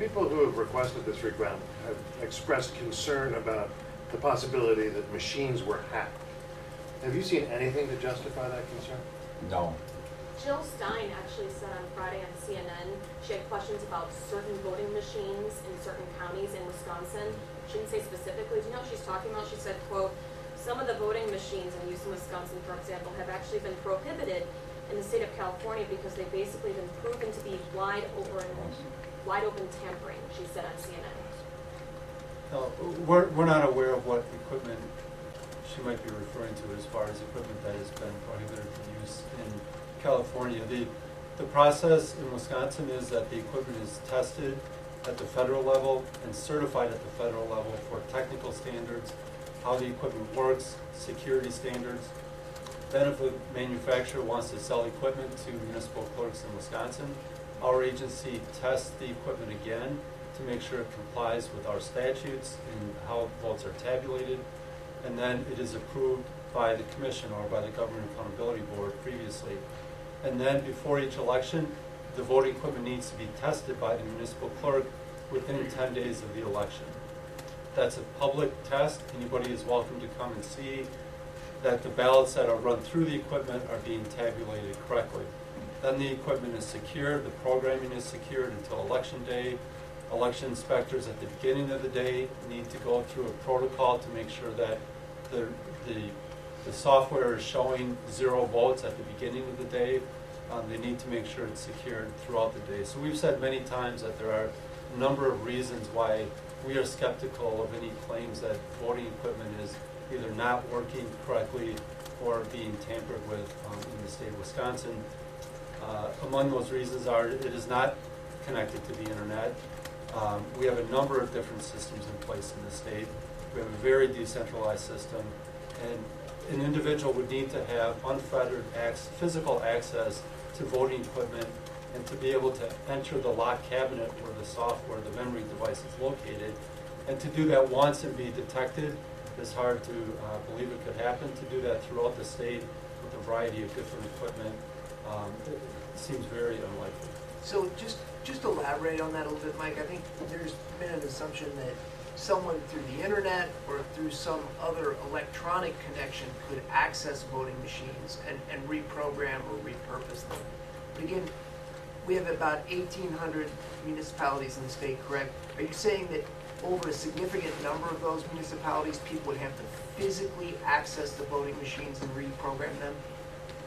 people who have requested this recount have expressed concern about the possibility that machines were hacked. Have you seen anything to justify that concern? No. Jill Stein actually said on Friday on CNN she had questions about certain voting machines in certain counties in Wisconsin. She didn't say specifically. Do you know what she's talking about? She said, quote, some of the voting machines in use in Wisconsin, for example, have actually been prohibited in the state of California because they've basically been proven to be wide open tampering, she said on CNN. We're not aware of what equipment she might be referring to as far as equipment that has been prohibited for use in California. The process in Wisconsin is that the equipment is tested at the federal level and certified at the federal level for technical standards, how the equipment works, security standards. Then if a manufacturer wants to sell equipment to municipal clerks in Wisconsin, our agency tests the equipment again to make sure it complies with our statutes and how votes are tabulated, and then it is approved by the commission or by the Government Accountability Board previously. And then before each election, the voting equipment needs to be tested by the municipal clerk within 10 days of the election. That's a public test. Anybody is welcome to come and see that the ballots that are run through the equipment are being tabulated correctly. Then the equipment is secured, the programming is secured until election day. Election inspectors at the beginning of the day need to go through a protocol to make sure that the software is showing 0 votes at the beginning of the day. They need to make sure it's secured throughout the day. So we've said many times that there are a number of reasons why we are skeptical of any claims that voting equipment is either not working correctly or being tampered with in the state of Wisconsin. Among those reasons are it is not connected to the internet. We have a number of different systems in place in the state. We have a very decentralized system, and an individual would need to have unfettered physical access to voting equipment and to be able to enter the locked cabinet where the software, the memory device is located. And to do that once and be detected is hard to believe it could happen. To do that throughout the state with a variety of different equipment, it seems very unlikely. So just elaborate on that a little bit, Mike. I think there's been an assumption that someone through the internet or through some other electronic connection could access voting machines and reprogram or repurpose them. But again, we have about 1,800 municipalities in the state, correct? Are you saying that over a significant number of those municipalities, people would have to physically access the voting machines and reprogram them?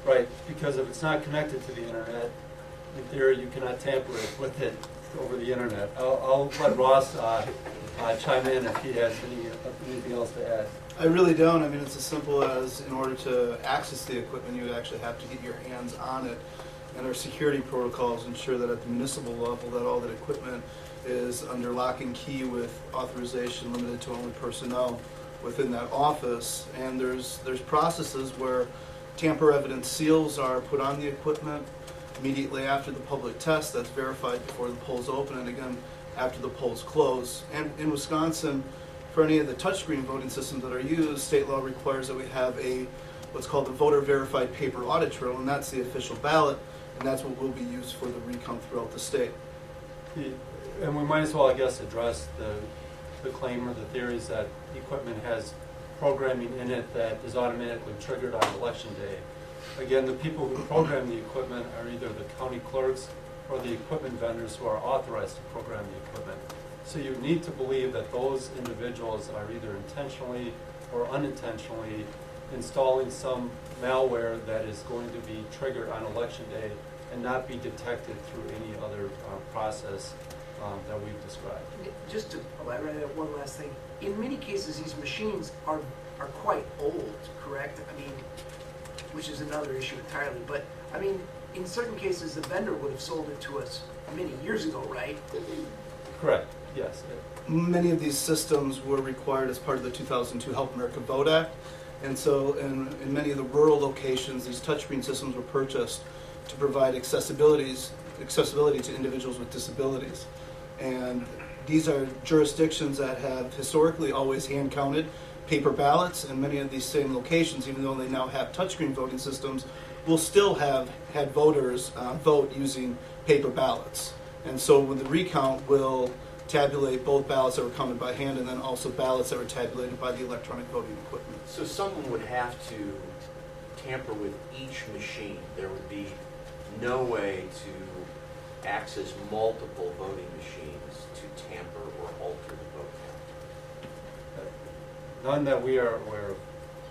Right, because if it's not connected to the internet, in theory, you cannot tamper with it over the internet. I'll let Ross chime in if he has anything else to add. I really don't. I mean, it's as simple as in order to access the equipment, you would actually have to get your hands on it. And our security protocols ensure that at the municipal level that all that equipment is under lock and key with authorization limited to only personnel within that office. And there's processes where tamper evidence seals are put on the equipment immediately after the public test. That's verified before the polls open, and again after the polls close. And in Wisconsin, for any of the touchscreen voting systems that are used, state law requires that we have what's called the voter verified paper audit trail, and that's the official ballot, and that's what will be used for the recount throughout the state. And we might as well, I guess, address the claim or the theories that equipment has programming in it that is automatically triggered on election day. Again, the people who program the equipment are either the county clerks or the equipment vendors who are authorized to program the equipment. So you need to believe that those individuals are either intentionally or unintentionally installing some malware that is going to be triggered on election day and not be detected through any other process that we've described. Just to elaborate on one last thing, in many cases these machines are quite old, correct? I mean, which is another issue entirely, but I mean, in certain cases the vendor would have sold it to us many years ago, right? Correct, yes. Many of these systems were required as part of the 2002 Help America Vote Act, and so in many of the rural locations, these touchscreen systems were purchased to provide accessibility to individuals with disabilities. And these are jurisdictions that have historically always hand-counted paper ballots, and many of these same locations, even though they now have touchscreen voting systems, will still have had voters vote using paper ballots. And so with the recount will tabulate both ballots that were counted by hand and then also ballots that were tabulated by the electronic voting equipment. So someone would have to tamper with each machine. There would be no way to access multiple voting machines to tamper or alter the vote count. None that we are aware of.